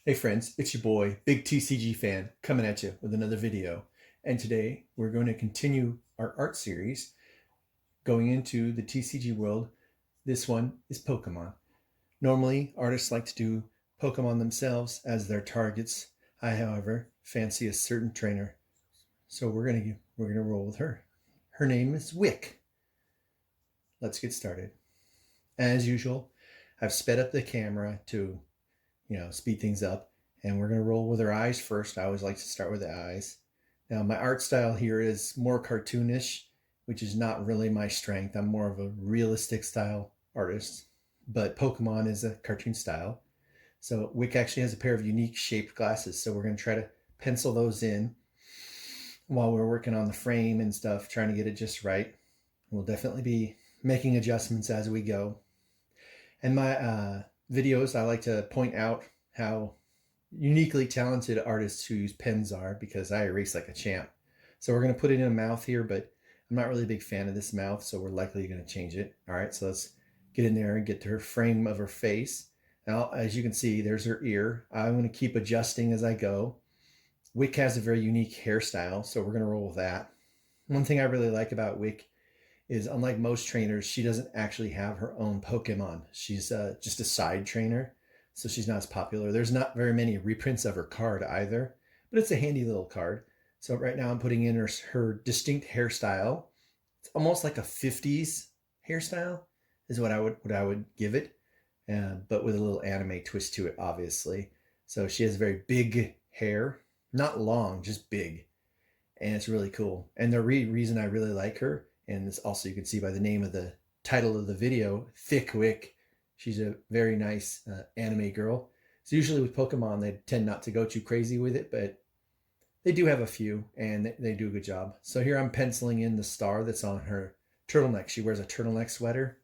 Hey friends, it's your boy, BigTCGFan, coming at you with another video. And today we're going to continue our art series going into the TCG world. This one is Pokemon. Normally, artists like to do Pokemon themselves as their targets. I, however, fancy a certain trainer, so we're gonna roll with her. Her name is Wicke. Let's get started. As usual, I've sped up the camera to speed things up. And we're going to roll with her eyes first. I always like to start with the eyes. Now, my art style here is more cartoonish, which is not really my strength. I'm more of a realistic style artist, but Pokemon is a cartoon style. So Wick actually has a pair of unique shaped glasses. So we're going to try to pencil those in while we're working on the frame and stuff, trying to get it just right. We'll definitely be making adjustments as we go. And my videos, I like to point out how uniquely talented artists who use pens are, because I erase like a champ. So we're going to put it in a mouth here, but I'm not really a big fan of this mouth, so we're likely going to change it. All right, so let's get in there and get to her frame of her face. Now, as you can see, there's her ear. I'm going to keep adjusting as I go. Wick has a very unique hairstyle, so we're going to roll with that. One thing I really like about Wick is, unlike most trainers, she doesn't actually have her own Pokemon. She's just a side trainer, so she's not as popular. There's not very many reprints of her card either, but it's a handy little card. So right now I'm putting in her distinct hairstyle. It's almost like a 50s hairstyle is what I would give it, but with a little anime twist to it, obviously. So she has very big hair, not long, just big, and it's really cool. And the reason I really like her, and this also you can see by the name of the title of the video, Thicc Wicke. She's a very nice anime girl. So usually with Pokemon, they tend not to go too crazy with it, but they do have a few, and they do a good job. So here I'm penciling in the star that's on her turtleneck. She wears a turtleneck sweater,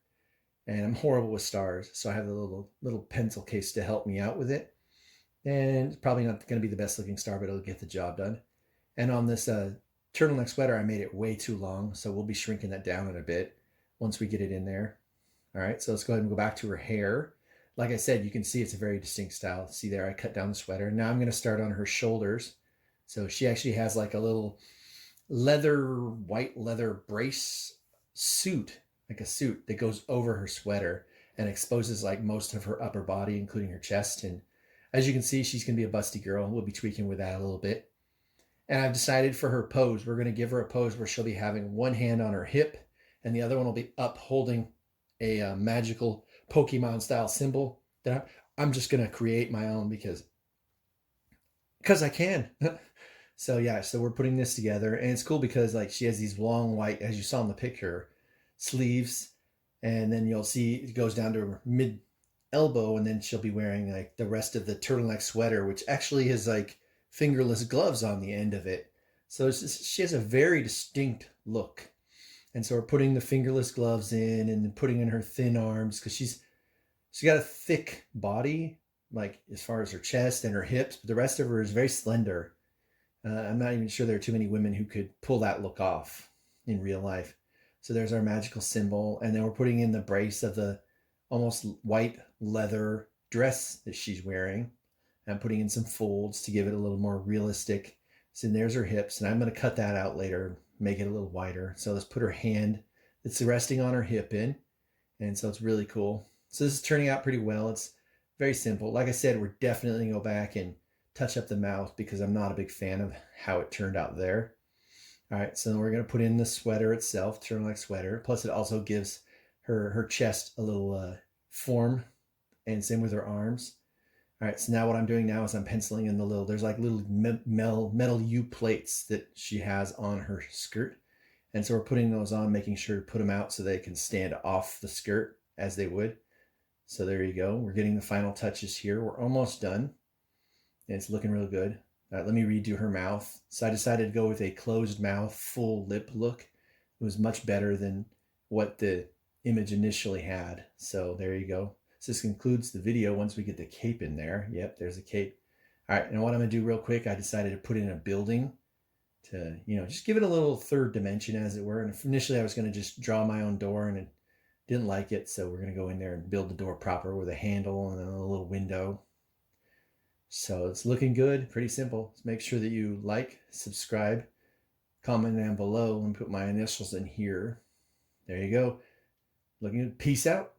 and I'm horrible with stars, so I have a little pencil case to help me out with it. And it's probably not going to be the best looking star, but it'll get the job done. And on this turtleneck sweater, I made it way too long, so we'll be shrinking that down in a bit once we get it in there. All right, so let's go ahead and go back to her hair. Like I said, you can see it's a very distinct style. See there, I cut down the sweater. Now I'm going to start on her shoulders. So she actually has like a little white leather brace suit, like a suit that goes over her sweater and exposes like most of her upper body, including her chest. And as you can see, she's going to be a busty girl. We'll be tweaking with that a little bit. And I've decided for her pose, we're going to give her a pose where she'll be having one hand on her hip and the other one will be up holding a magical Pokemon style symbol that I'm just going to create my own because I can. So yeah, so we're putting this together, and it's cool because like she has these long white, as you saw in the picture, sleeves, and then you'll see it goes down to her mid elbow, and then she'll be wearing like the rest of the turtleneck sweater, which actually is like fingerless gloves on the end of it. So she has a very distinct look. And so we're putting the fingerless gloves in and putting in her thin arms because she's got a thick body, like as far as her chest and her hips, but the rest of her is very slender. I'm not even sure there are too many women who could pull that look off in real life. So there's our magical symbol. And then we're putting in the brace of the almost white leather dress that she's wearing. I'm putting in some folds to give it a little more realistic. So there's her hips, and I'm going to cut that out later, make it a little wider. So let's put her hand that's resting on her hip in. And so it's really cool. So this is turning out pretty well. It's very simple. Like I said, we're definitely going to go back and touch up the mouth because I'm not a big fan of how it turned out there. All right, so we're going to put in the sweater itself, turtleneck sweater. Plus it also gives her chest a little form, and same with her arms. All right, so now what I'm doing now is I'm penciling in there's like little metal U plates that she has on her skirt. And so we're putting those on, making sure to put them out so they can stand off the skirt as they would. So there you go. We're getting the final touches here. We're almost done. And it's looking real good. All right, let me redo her mouth. So I decided to go with a closed mouth, full lip look. It was much better than what the image initially had. So there you go. So this concludes the video once we get the cape in there. Yep, there's a cape. All right, and what I'm going to do real quick, I decided to put in a building to, just give it a little third dimension, as it were. And initially I was going to just draw my own door, and it didn't like it. So we're going to go in there and build the door proper with a handle and then a little window. So it's looking good, pretty simple. Let's make sure that you like, subscribe, comment down below, and put my initials in here. There you go. Looking good. Peace out.